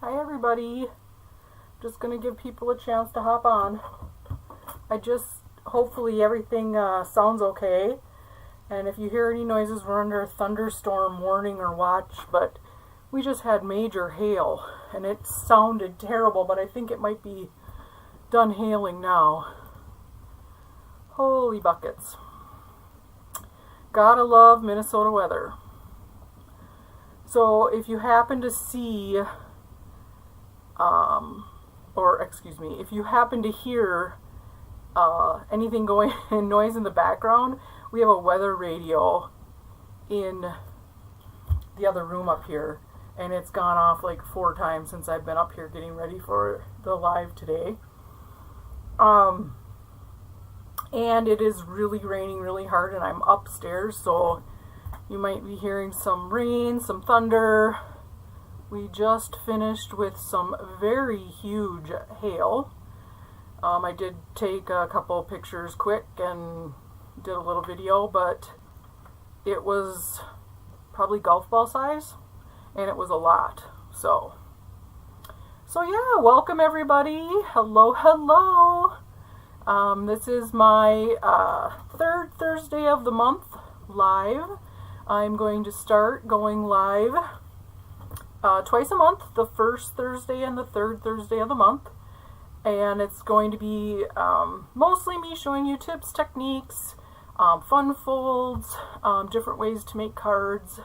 Hi everybody. Just gonna give people a chance to hop on. Hopefully everything sounds okay. And if you hear any noises, we're under a thunderstorm warning or watch, but we just had major hail and it sounded terrible, but I think it might be done hailing now. Holy buckets. Gotta love Minnesota weather. So if you happen to see, if you happen to hear anything going in noise in the background, we have a weather radio in the other room up here, and it's gone off like 4 times since I've been up here getting ready for the live today. And it is really raining really hard, and I'm upstairs, so you might be hearing some rain, some thunder. We just finished with some very huge hail. I did take a couple pictures quick and did a little video, but it was probably golf ball size, and it was a lot. So yeah, welcome everybody. Hello, hello. This is my third Thursday of the month live. I'm going to start going live twice a month, the first Thursday and the third Thursday of the month. And it's going to be mostly me showing you tips, techniques, fun folds, different ways to make cards.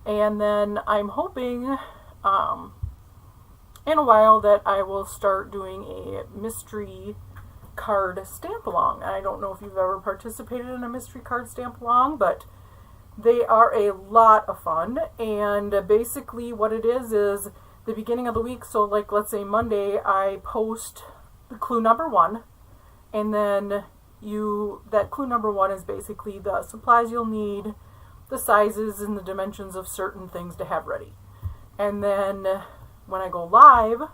And then I'm hoping in a while that I will start doing a mystery card stamp along. I don't know if you've ever participated in a mystery card stamp along, but they are a lot of fun. And basically what it is the beginning of the week. So like, let's say Monday, I post the clue number 1, and then that clue number 1 is basically the supplies you'll need, the sizes and the dimensions of certain things to have ready. And then when I go live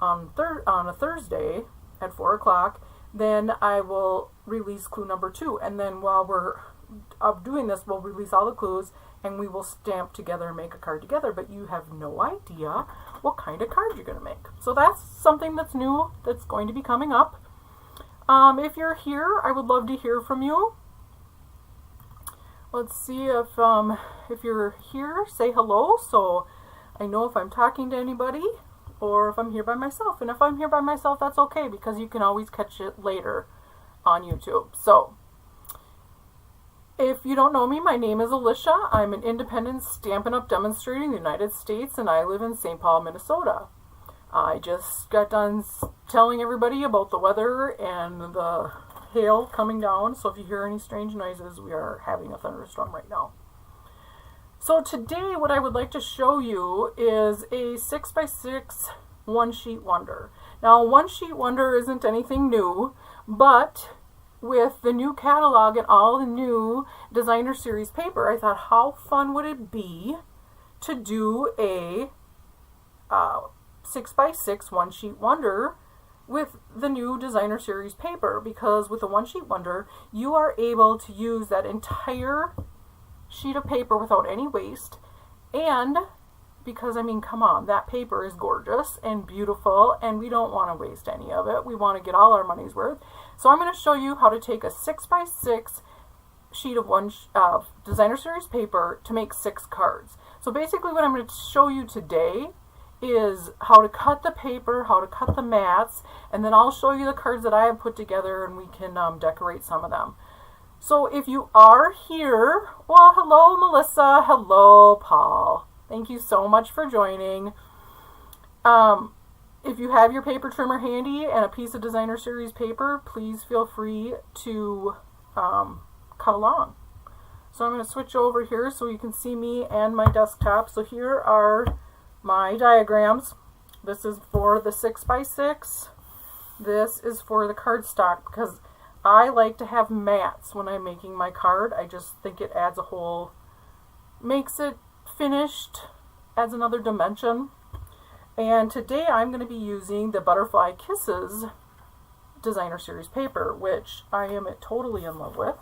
on a Thursday at 4 o'clock, then I will release clue number 2. And then while we're doing this, we'll release all the clues and we will stamp together and make a card together, but you have no idea what kind of card you're going to make. So that's something that's new that's going to be coming up. If you're here, I would love to hear from you. Let's see if you're here, say hello so I know if I'm talking to anybody or if I'm here by myself. And if I'm here by myself, that's okay, because you can always catch it later on YouTube. So if you don't know me, my name is Alicia. I'm an independent Stampin' Up demonstrator in the United States, and I live in St. Paul, Minnesota. I just got done telling everybody about the weather and the hail coming down, so if you hear any strange noises, we are having a thunderstorm right now. So today what I would like to show you is a 6x6 one-sheet wonder. Now, one-sheet wonder isn't anything new, but with the new catalog and all the new designer series paper, I thought, how fun would it be to do a 6x6 one-sheet wonder with the new designer series paper? Because with the one-sheet wonder, you are able to use that entire sheet of paper without any waste. And because, I mean, come on, that paper is gorgeous and beautiful, and we don't want to waste any of it. We want to get all our money's worth. So I'm going to show you how to take a 6x6 sheet of designer series paper to make 6 cards. So basically what I'm going to show you today is how to cut the paper, how to cut the mats, and then I'll show you the cards that I have put together, and we can decorate some of them. So if you are here, well, hello Melissa, hello Paul. Thank you so much for joining. If you have your paper trimmer handy and a piece of designer series paper, please feel free to cut along. So I'm going to switch over here so you can see me and my desktop. So here are my diagrams. This is for the 6x6. This is for the cardstock, because I like to have mats when I'm making my card. I just think it adds a whole, makes it finished, adds another dimension. And today I'm going to be using the Butterfly Kisses designer series paper, which I am totally in love with.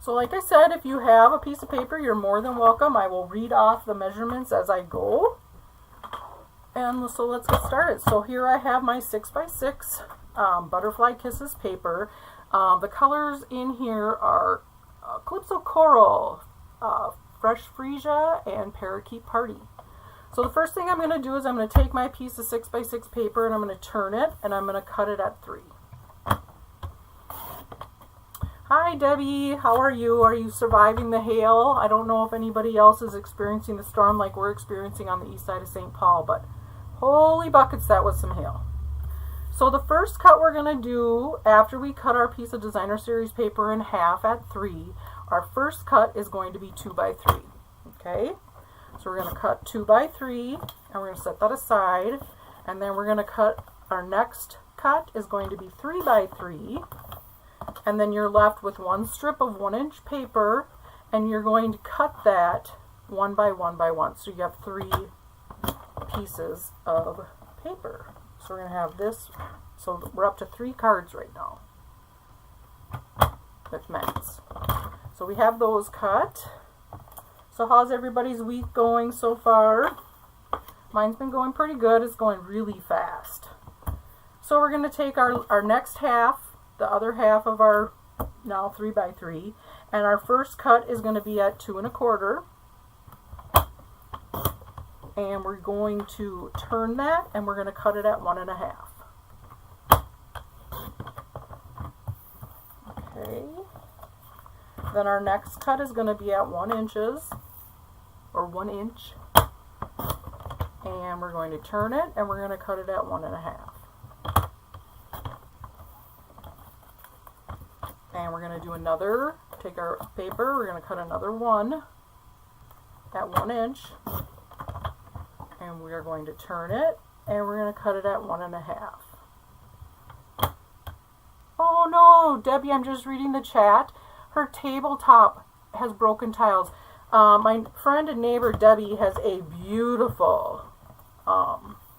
So like I said, if you have a piece of paper, you're more than welcome. I will read off the measurements as I go. And so let's get started. So here I have my 6x6 Butterfly Kisses paper. The colors in here are Calypso Coral, Fresh Freesia, and Parakeet Party. So the first thing I'm going to do is I'm going to take my piece of 6x6 paper and I'm going to turn it and I'm going to cut it at 3. Hi Debbie, how are you? Are you surviving the hail? I don't know if anybody else is experiencing the storm like we're experiencing on the east side of St. Paul, but holy buckets, that was some hail. So the first cut we're going to do after we cut our piece of Designer Series paper in half at 3, our first cut is going to be 2x3. Okay? So we're going to cut 2x3 and we're going to set that aside, and then we're going to cut, our next cut is going to be 3x3, and then you're left with one strip of 1-inch paper and you're going to cut that 1 by 1 by 1. So you have 3 pieces of paper. So we're going to have this, so we're up to 3 cards right now with mats. So we have those cut. So how's everybody's week going so far? Mine's been going pretty good. It's going really fast. So we're going to take our next half, the other half of our now 3x3, and our first cut is going to be at 2 1/4. And we're going to turn that and we're going to cut it at 1 1/2. Okay. Then our next cut is going to be at 1 inch. And we're going to turn it and we're going to cut it at 1 1/2. And we're going to do another, take our paper, we're going to cut another one at 1 inch. And we are going to turn it and we're going to cut it at 1 1/2. Oh no, Debbie, I'm just reading the chat. Her tabletop has broken tiles. My friend and neighbor Debbie has a beautiful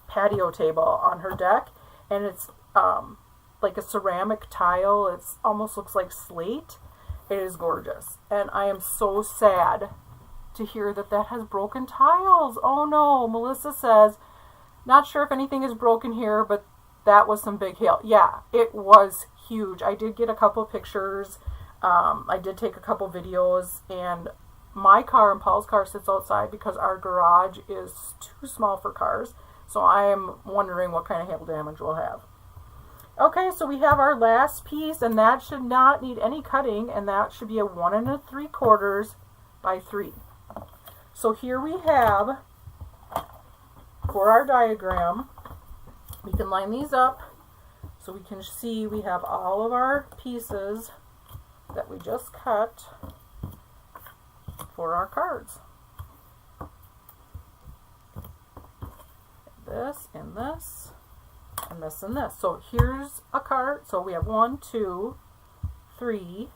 patio table on her deck, and it's like a ceramic tile. It almost looks like slate. It is gorgeous, and I am so sad to hear that that has broken tiles. Oh no, Melissa says, not sure if anything is broken here, but that was some big hail. Yeah, it was huge. I did get a couple pictures. I did take a couple videos, and my car and Paul's car sits outside because our garage is too small for cars. So I am wondering what kind of hail damage we'll have. Okay, so we have our last piece, and that should not need any cutting, and that should be a 1 3/4 by 3. So here we have, for our diagram, we can line these up so we can see we have all of our pieces that we just cut for our cards. This and this and this and this. So here's a card. So we have 1, 2, 3,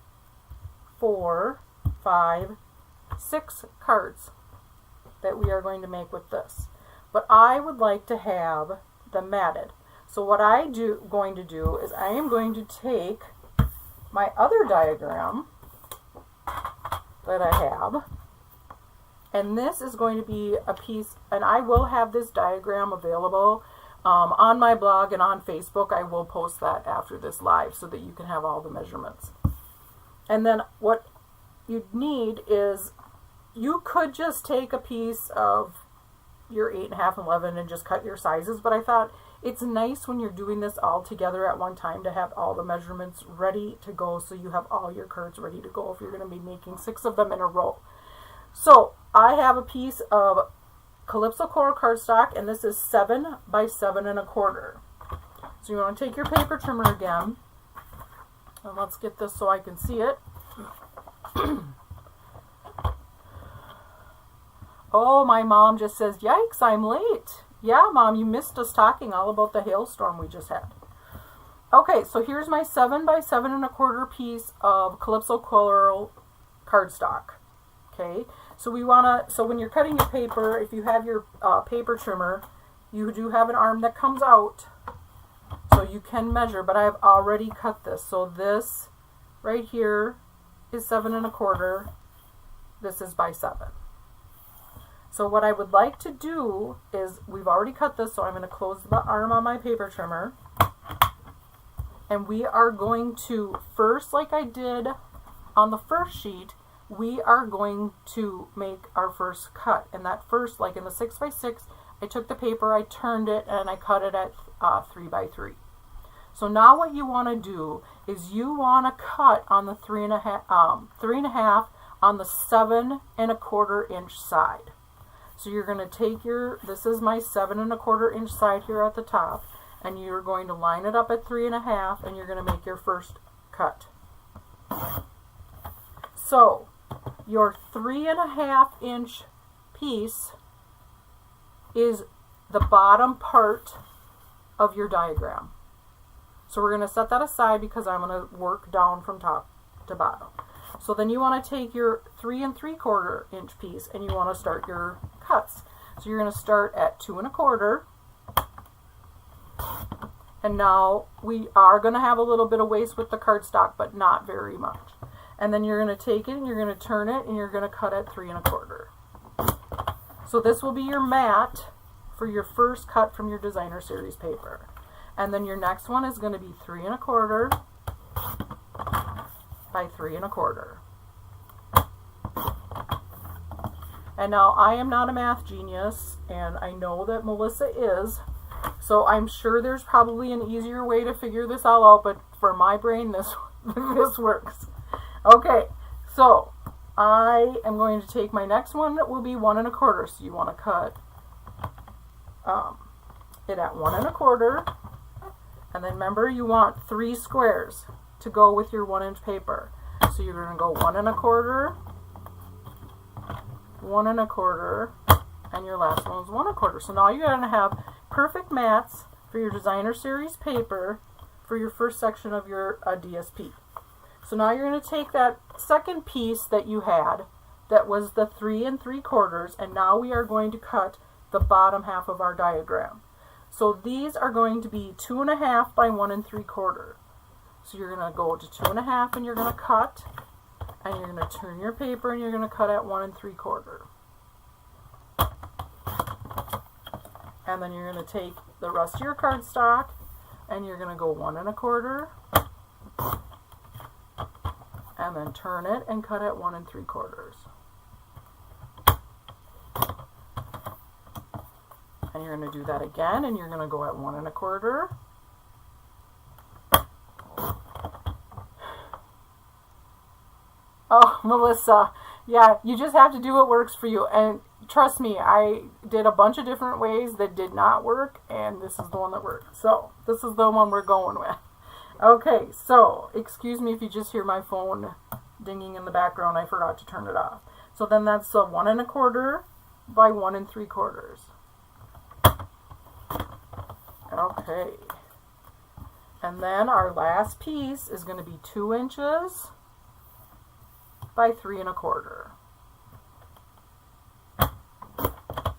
4, 5, 6 cards that we are going to make with this. But I would like to have them matted. So what I'm going to do is I am going to take my other diagram that I have, and this is going to be a piece, and I will have this diagram available on my blog and on Facebook. I will post that after this live so that you can have all the measurements. And then what you need is, you could just take a piece of your 8 1/2 and 11 and just cut your sizes, but I thought it's nice when you're doing this all together at one time to have all the measurements ready to go, so you have all your cards ready to go if you're going to be making 6 of them in a row. So I have a piece of Calypso Coral cardstock, and this is 7 by 7 1/4. So you want to take your paper trimmer again, and let's get this so I can see it. Oh, my mom just says, yikes, I'm late. Yeah, Mom, you missed us talking all about the hailstorm we just had. Okay, so here's my 7 by 7 1/4 piece of Calypso Coral cardstock. Okay, so so when you're cutting your paper, if you have your paper trimmer, you do have an arm that comes out, so you can measure, but I've already cut this. So this right here is 7 1/4. This is by 7. So what I would like to do is, we've already cut this, so I'm going to close the arm on my paper trimmer. And we are going to, first, like I did on the first sheet, we are going to make our first cut. And that first, like in the 6x6, I took the paper, I turned it, and I cut it at 3x3. So now what you want to do is you want to cut on the 3.5 on the 7 1/4 inch side. So you're going to take your, this is my 7 1/4 inch side here at the top, and you're going to line it up at 3.5, and you're going to make your first cut. So your 3.5 inch piece is the bottom part of your diagram. So we're going to set that aside because I'm going to work down from top to bottom. So then you want to take your 3 3/4 inch piece and you want to start your cuts. So you're going to start at 2 1/4. And now we are going to have a little bit of waste with the cardstock, but not very much. And then you're going to take it and you're going to turn it and you're going to cut at 3 1/4. So this will be your mat for your first cut from your designer series paper. And then your next one is going to be 3 1/4 by 3 1/4. And now I am not a math genius, and I know that Melissa is, so I'm sure there's probably an easier way to figure this all out, but for my brain this works. Okay, so I am going to take my next one that will be 1 1/4. So you want to cut it at 1 1/4, and then remember you want 3 squares to go with your 1 inch paper. So you're going to go 1 1/4, 1 1/4, and your last one is 1 1/4. So now you're going to have perfect mats for your designer series paper for your first section of your DSP. So now you're going to take that second piece that you had that was the 3 3/4, and now we are going to cut the bottom half of our diagram. So these are going to be 2 1/2 by 1 3/4. So you're going to go to 2 1/2 and you're going to cut, and you're going to turn your paper and you're going to cut at 1 3/4. And then you're going to take the rest of your cardstock and you're going to go 1 1/4, and then turn it and cut at 1 3/4. And you're going to do that again, and you're going to go at 1 1/4. Oh, Melissa, yeah, you just have to do what works for you. And trust me, I did a bunch of different ways that did not work, and this is the one that worked. So this is the one we're going with. Okay, so excuse me if you just hear my phone dinging in the background. I forgot to turn it off. So then that's a 1 1/4 by 1 3/4. Okay, and then our last piece is going to be 2 inches by 3 1/4.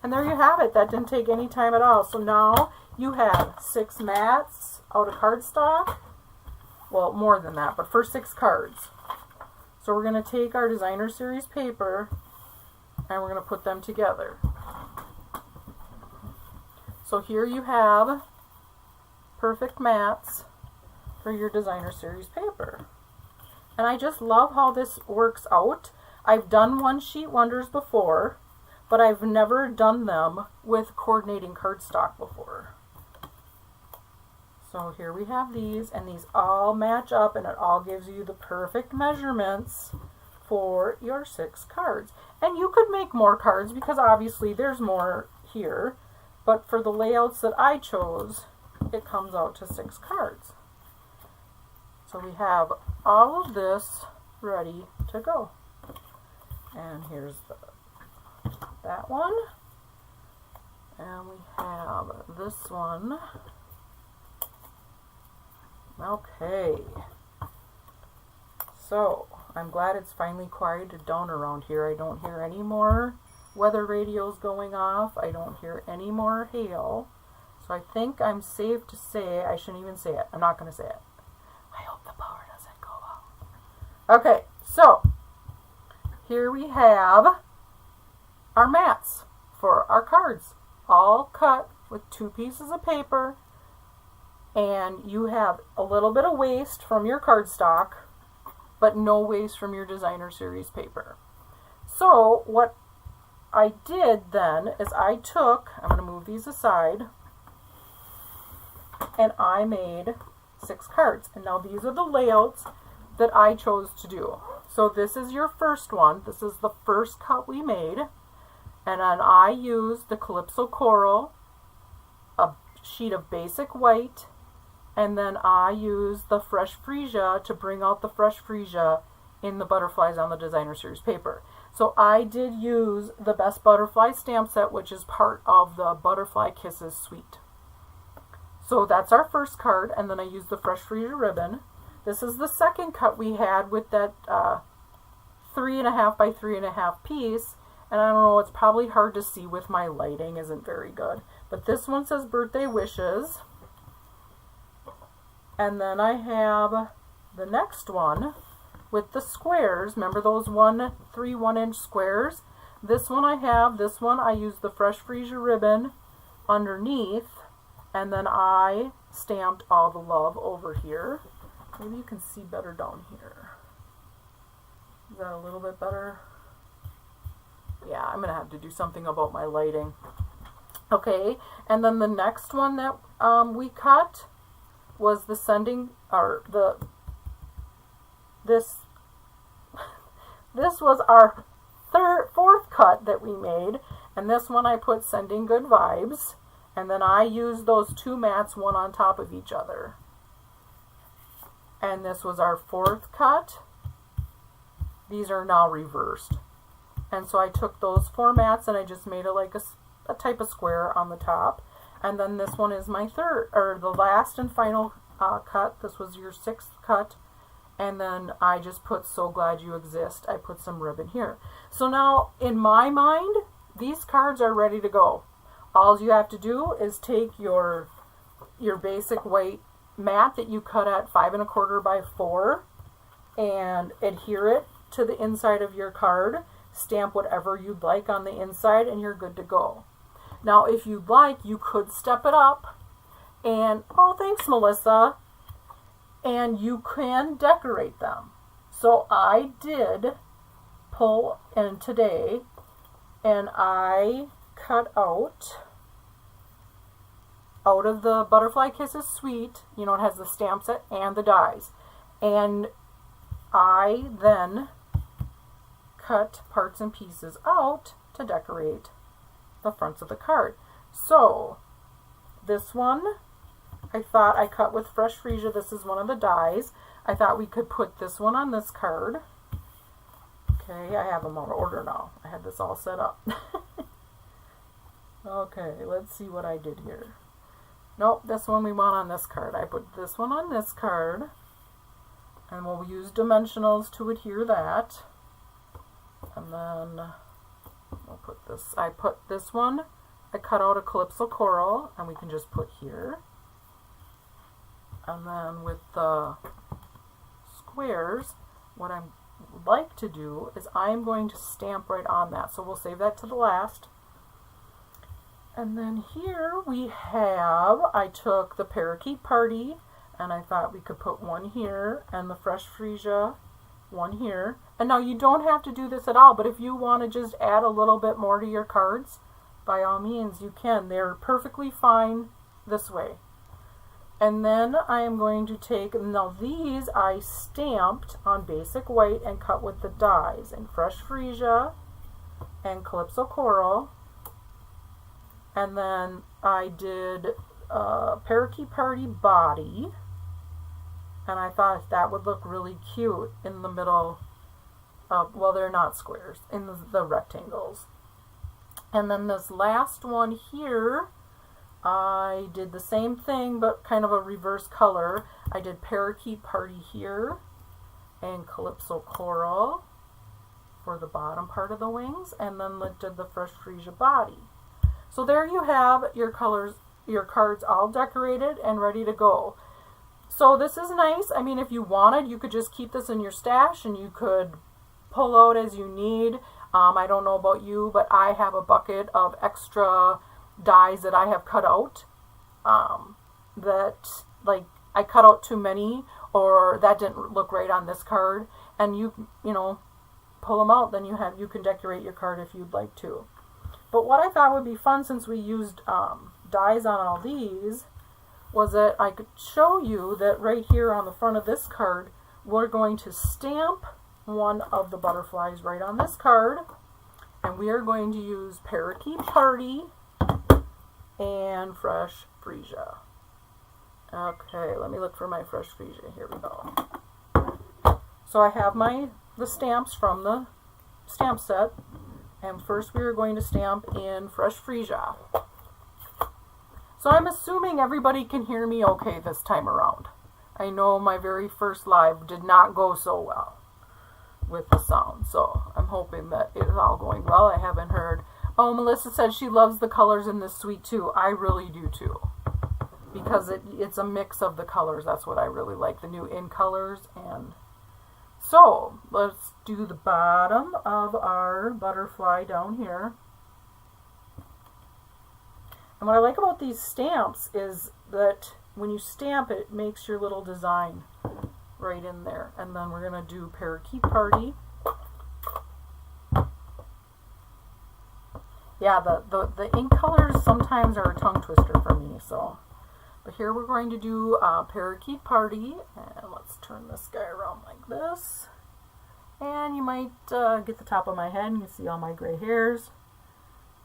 And there you have it. That didn't take any time at all. So now you have 6 mats out of cardstock. Well, more than that, but for 6 cards. So we're going to take our designer series paper and we're going to put them together. So here you have perfect mats for your designer series paper. And I just love how this works out. I've done one sheet wonders before, but I've never done them with coordinating cardstock before. So here we have these, and these all match up, and it all gives you the perfect measurements for your 6 cards. And you could make more cards because obviously there's more here, but for the layouts that I chose, it comes out to 6 cards. So we have all of this ready to go. And here's that one. And we have this one. Okay. So I'm glad it's finally quieted down around here. I don't hear any more weather radios going off. I don't hear any more hail. So I think I'm safe to say, I shouldn't even say it. I'm not going to say it. I hope the power doesn't go out. Okay, so here we have our mats. our cards, all cut with 2 pieces of paper, and you have a little bit of waste from your cardstock, but no waste from your designer series paper. So what I did then is I'm going to move these aside, and I made 6 cards. And now these are the layouts that I chose to do. So this is your first one. This is the first cut we made. And then I used the Calypso Coral, a sheet of basic white, and then I used the Fresh Freesia to bring out the Fresh Freesia in the butterflies on the designer series paper. So I did use the Best Butterfly stamp set, which is part of the Butterfly Kisses suite. So that's our first card, and then I used the Fresh Freesia ribbon. This is the second cut we had with that 3.5 by 3.5 piece, and I don't know, it's probably hard to see with my lighting, isn't very good. But this one says Birthday Wishes. And then I have the next one with the squares. Remember those 3 1-inch squares? This one I used the Fresh Freesia ribbon underneath, and then I stamped All the Love over here. Maybe you can see better down here. Is that a little bit better? Yeah, I'm gonna have to do something about my lighting. Okay, and then the next one that we cut was the this was our fourth cut that we made, and this one I put Sending Good Vibes, and then I used those 2 mats, one on top of each other. And this was our fourth cut. These are now reversed. And so I took those 4 mats and I just made it like a type of square on the top. And then this one is my the last and final cut. This was your 6th cut. And then I just put So Glad You Exist. I put some ribbon here. So now, in my mind, these cards are ready to go. All you have to do is take your basic white mat that you cut at 5 1/4 by 4 and adhere it to the inside of your card. Stamp whatever you'd like on the inside, and you're good to go. Now, if you'd like, you could step it up and, oh, thanks, Melissa, and you can decorate them. So I did pull in today, and I cut out of the Butterfly Kisses suite, you know, it has the stamp set and the dies. And I then cut parts and pieces out to decorate the fronts of the card. So this one, I thought I cut with Fresh Freesia. This is one of the dies. I thought we could put this one on this card. Okay, I have them out of order now. I had this all set up. Okay, let's see what I did here. Nope, this one we want on this card. I put this one on this card, and we'll use dimensionals to adhere that. And then we'll put this. I put this one, I cut out a Calypso Coral, and we can just put here. And then with the squares, what I would like to do is I'm going to stamp right on that. So we'll save that to the last. And then here we have, I took the Parakeet Party, and I thought we could put one here, and the Fresh Freesia one here. And now you don't have to do this at all, but if you want to just add a little bit more to your cards, by all means you can. They're perfectly fine this way. And then I am going to take, now these I stamped on basic white and cut with the dies in Fresh Freesia and Calypso Coral. And then I did Parakeet Party Body, and I thought that would look really cute in the middle of, well, they're not squares, in the rectangles. And then this last one here, I did the same thing, but kind of a reverse color. I did Parakeet Party here, and Calypso Coral for the bottom part of the wings, and then did the Fresh Freesia Body. So there you have your colors, your cards all decorated and ready to go. So this is nice. I mean, if you wanted, you could just keep this in your stash and you could pull out as you need. I don't know about you, but I have a bucket of extra dies that I have cut out, that like I cut out too many, or that didn't look right on this card, and you know, pull them out, then you can decorate your card if you'd like to. But what I thought would be fun, since we used dies on all these, was that I could show you that right here on the front of this card, we're going to stamp one of the butterflies right on this card, and we are going to use Parakeet Party and Fresh Freesia. Okay, let me look for my Fresh Freesia. Here we go. So I have the stamps from the stamp set, and first we are going to stamp in Fresh Freesia. So I'm assuming everybody can hear me okay this time around. I know my very first live did not go so well with the sound, so I'm hoping that it is all going well. I haven't heard. Oh, Melissa said she loves the colors in this suite too. I really do too, because it's a mix of the colors. That's what I really like, the new in colors. And so let's do the bottom of our butterfly down here. And what I like about these stamps is that when you stamp it, it makes your little design right in there. And then we're going to do Parakeet Party. Yeah, the ink colors sometimes are a tongue twister for me. So, but here we're going to do Parakeet Party. And let's turn this guy around like this. And you might get the top of my head and you see all my gray hairs.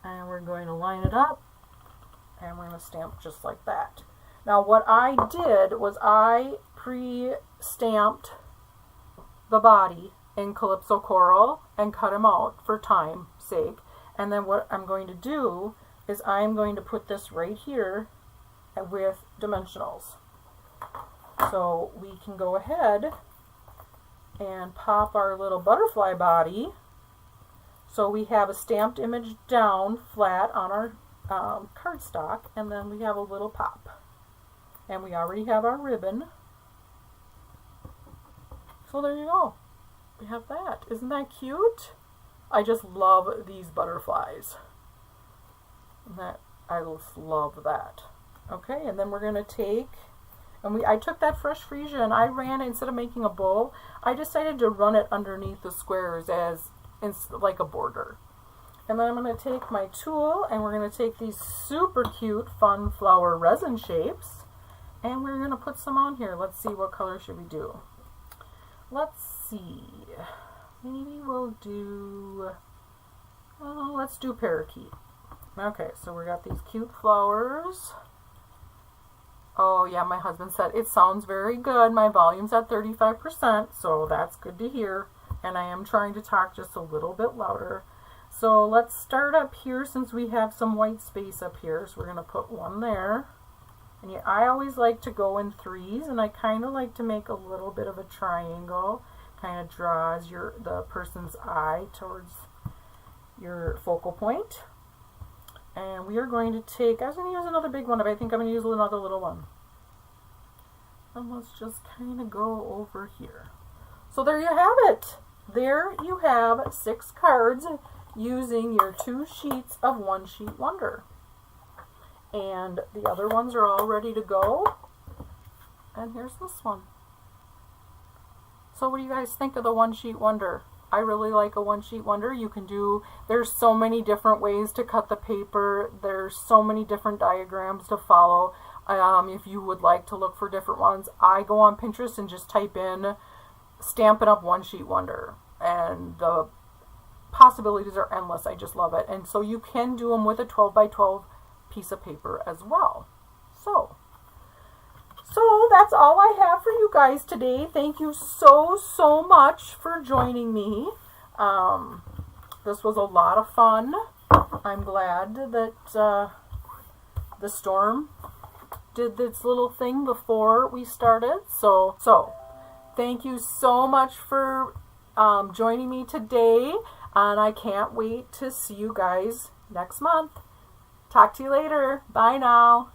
And we're going to line it up. And we're going to stamp just like that. Now what I did was I pre-stamped the body in Calypso Coral and cut him out for time's sake. And then what I'm going to do is I'm going to put this right here with dimensionals. So we can go ahead and pop our little butterfly body. So we have a stamped image down flat on our cardstock, and then we have a little pop, and we already have our ribbon. So there you go, we have that. Isn't that cute? I just love these butterflies. I just love that. Okay, and then we're going to take, and I took that Fresh Freesia and I ran, instead of making a bow, I decided to run it underneath the squares as like a border. And then I'm going to take my tool, and we're going to take these super cute fun flower resin shapes, and we're going to put some on here. Let's see, what color should we do? Let's see. Maybe we'll do, let's do Parakeet. Okay, so we got these cute flowers. Oh yeah, my husband said, it sounds very good. My volume's at 35%, so that's good to hear. And I am trying to talk just a little bit louder. So let's start up here, since we have some white space up here. So we're going to put one there. And yeah, I always like to go in threes, and I kind of like to make a little bit of a triangle. Kind of draws the person's eye towards your focal point. And we are going to take, I was going to use another big one, but I think I'm going to use another little one. And let's just kind of go over here. So there you have it. There you have 6 cards using your 2 sheets of One Sheet Wonder. And the other ones are all ready to go. And here's this one. So what do you guys think of the One Sheet Wonder? I really like a One Sheet Wonder. You can do, there's so many different ways to cut the paper. There's so many different diagrams to follow. If you would like to look for different ones, I go on Pinterest and just type in Stampin' Up One Sheet Wonder. And the possibilities are endless. I just love it. And so you can do them with a 12 by 12 piece of paper as well. So that's all I have for you guys today. Thank you so much for joining me. This was a lot of fun. I'm glad that the storm did this little thing before we started. So thank you so much for joining me today, and I can't wait to see you guys next month. Talk to you later. Bye now.